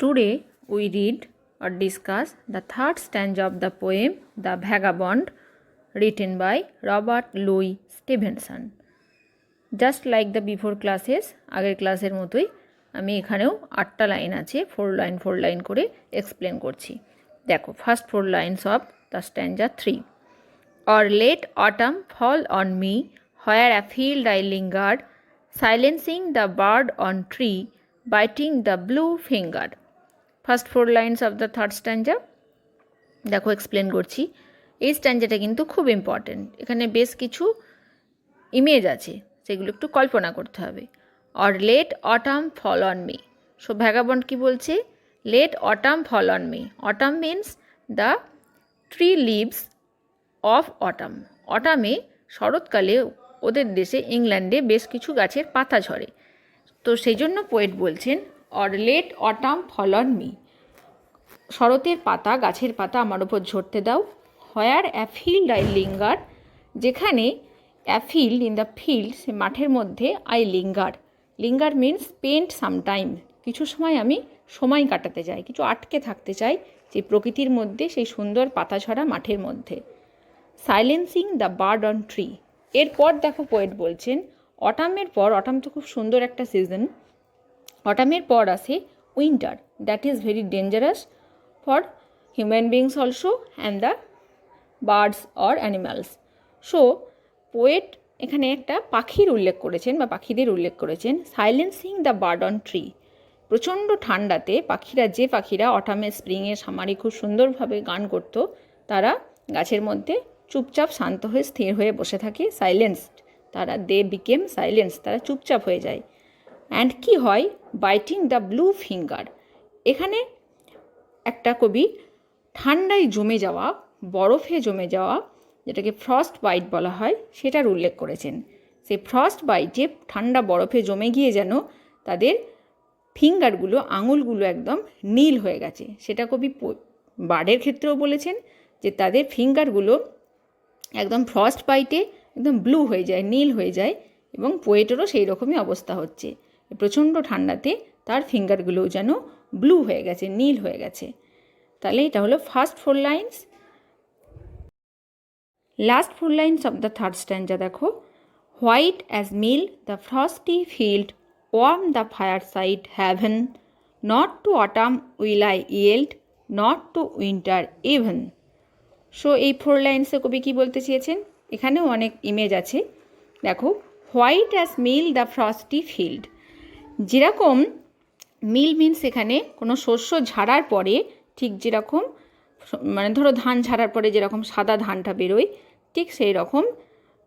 Today we read or discuss the third stanza of the poem The Vagabond, written by Robert Louis Stevenson. Just like the before classes, আগের ক্লাসের মতোই আমি এখানেও 8টা line আছে, 4 line করে explain করছি। দেখো, first 4 lines of the স্ট্যান্জা 3। Or late autumn fall on me, where afield I lingered, silencing the bird on tree, biting the blue finger. First 4 lines of the third stanza দেখো explain করছি। এই স্ট্যান্জাটা কিন্তু খুব important, এখানে বেশ কিছু image আছে, সেগুলো একটু কল্পনা করতে হবে। Or let autumn fall on me, so vagabond কি বলছে? Let autumn fall on me. Autumn means the tree leaves of autumn. অটামে, শরৎকালে ওদের দেশে ইংল্যান্ডে বেশ কিছু গাছের পাতা ঝরে, তো সেই জন্য পোয়েট বলছেন or let autumn fall on me, শরতের পাতা, গাছের পাতা আমার ওপর ঝরতে দাও। হোয়ার অ্যাফিল্ড আই লিঙ্গার, যেখানে অ্যাফিল্ড ইন দ্য ফিল্ড, সে মাঠের মধ্যে I linger. Linger means spend sometime, কিছু সময় আমি সময় কাটাতে চাই, কিছু আটকে থাকতে চাই যে প্রকৃতির মধ্যে, সেই সুন্দর পাতা ঝরা মাঠের মধ্যে। Silencing the bird on tree, এরপর দেখো পোয়েট বলছেন অটামের পর, অটাম তো খুব সুন্দর একটা সিজন, অটামের পর আসে winter, that is very dangerous for human beings also and the birds or animals. So poet এখানে একটা পাখির উল্লেখ করেছেন বা পাখিদের উল্লেখ করেছেন। Silencing the bird on tree, প্রচণ্ড ঠান্ডাতে পাখিরা, যে পাখিরা অটামে, স্প্রিংয়ে, সামারে খুব সুন্দরভাবে গান করত, তারা গাছের মধ্যে চুপচাপ শান্ত হয়ে স্থির হয়ে বসে থাকে। সাইলেন্সড, তারা দে বিকেম সাইলেন্স, তারা চুপচাপ হয়ে যায়। অ্যান্ড কি হয়? বাইটিং দ্য ব্লু ফিঙ্গার, এখানে একটা কবি ঠান্ডায় জমে যাওয়া, বরফে জমে যাওয়া, যেটাকে ফ্রস্ট বাইট বলা হয়, সেটার উল্লেখ করেছেন। সেই ফ্রস্ট বাইটে, ঠান্ডা বরফে জমে গিয়ে যেন তাদের ফিঙ্গারগুলো, আঙুলগুলো একদম নীল হয়ে গেছে, সেটা কবি বার্ডের ক্ষেত্রেও বলেছেন যে তাদের ফিঙ্গারগুলো একদম ফ্রস্ট বাইটে একদম ব্লু হয়ে যায়, নীল হয়ে যায়, এবং পোয়েটেরও সেই রকমই অবস্থা হচ্ছে, প্রচণ্ড ঠান্ডাতে তার ফিঙ্গারগুলোও যেন ব্লু হয়ে গেছে, নীল হয়ে গেছে। তাহলে এটা হলো first 4 lines. Last 4 lines of the third stanza দেখো। White as meal the frosty field, warm the fireside haven, not to autumn will I yield, not to winter even. So এই 4 লাইন্সে কবি কী বলতে চেয়েছেন? এখানেও অনেক ইমেজ আছে, দেখো। White as meal the frosty field, যেরকম মিল মিন্স এখানে কোনো শস্য ঝাড়ার পরে, ঠিক যেরকম, মানে ধরো ধান ঝাড়ার পরে যেরকম সাদা ধানটা বেরোয়, ঠিক সেই রকম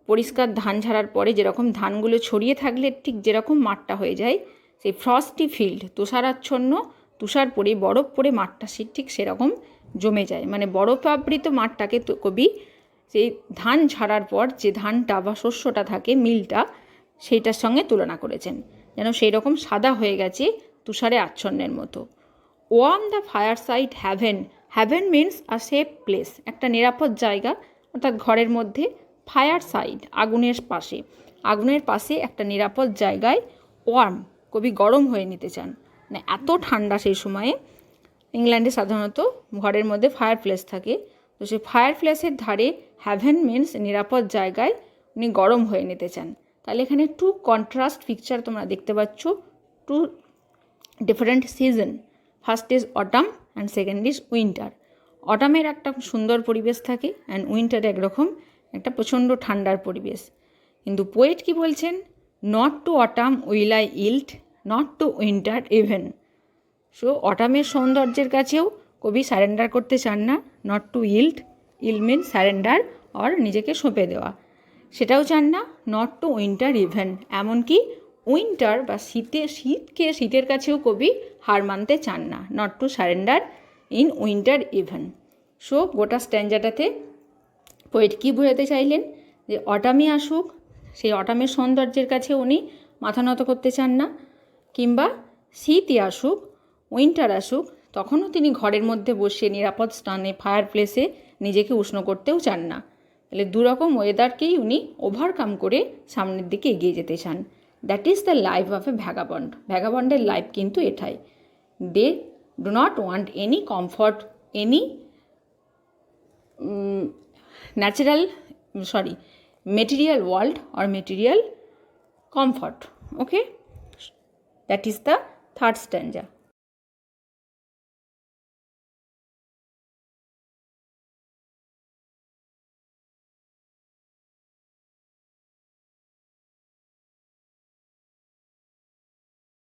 পরিষ্কার ধান ঝাড়ার পরে যেরকম ধানগুলো ছড়িয়ে থাকলে ঠিক যেরকম মাঠটা হয়ে যায়, সেই ফ্রস্টি ফিল্ড, তুষারাচ্ছন্ন, তুষার পরে, বরফ পরে মাঠটা সে ঠিক সেরকম জমে যায়। মানে বরফ আবৃত মাঠটাকে তো কবি সেই ধান ঝাড়ার পর যে ধানটা বা শস্যটা থাকে, মিলটা, সেইটার সঙ্গে তুলনা করেছেন, যেন সেই রকম সাদা হয়ে গেছে, তুষারে আচ্ছন্নের মতো। Warm the fireside haven, haven means a safe place, একটা নিরাপদ জায়গা, অর্থাৎ ঘরের মধ্যে। ফায়ার সাইড, আগুনের পাশে, আগুনের পাশে একটা নিরাপদ জায়গায় ওয়ার্ম, কবি গরম হয়ে নিতে চান, মানে এত ঠান্ডা সেই সময়ে। ইংল্যান্ডে সাধারণত ঘরের মধ্যে ফায়ার প্লেস থাকে, তো সেই ফায়ার প্লেসের ধারে হ্যাভেন মিন্স নিরাপদ জায়গায় উনি গরম হয়ে নিতে চান। তাহলে এখানে টু কন্ট্রাস্ট পিকচার তোমরা দেখতে পাচ্ছ, two different season. First is autumn and second is winter. অটামের একটা সুন্দর পরিবেশ থাকে, অ্যান্ড উইন্টারে একরকম একটা প্রচণ্ড ঠান্ডার পরিবেশ। কিন্তু পোয়েট কি বলছেন? Not to autumn will I yield, not to winter even. So অটামের সৌন্দর্যের কাছেও কবি সারেন্ডার করতে চান না, not to yield, yield mean surrender or নিজেকে সঁপে দেওয়া, সেটাও চান না। নট টু উইন্টার ইভেন, এমনকি উইন্টার বা শীতের কাছেও কবি হার মানতে চান না, not to surrender in winter even. So গোটা স্ট্যান্জাটাতে পোয়েট কী বোঝাতে চাইলেন? যে অটামে আসুক, সেই অটামের সৌন্দর্যের কাছে উনি মাথা নত করতে চান না, কিংবা শীতই আসুক, উইন্টার আসুক, তখনও তিনি ঘরের মধ্যে বসে নিরাপদ স্থানে, ফায়ার প্লেসে নিজেকে উষ্ণ করতেও চান না। তাহলে দুরকম ওয়েদারকেই উনি ওভারকাম করে সামনের দিকে এগিয়ে যেতে চান। That is the life of a vagabond. ভ্যাগাবন্ডের লাইফ কিন্তু এটাই, দে do not want any comfort, any material world or material comfort. Okay, that is the third stanza.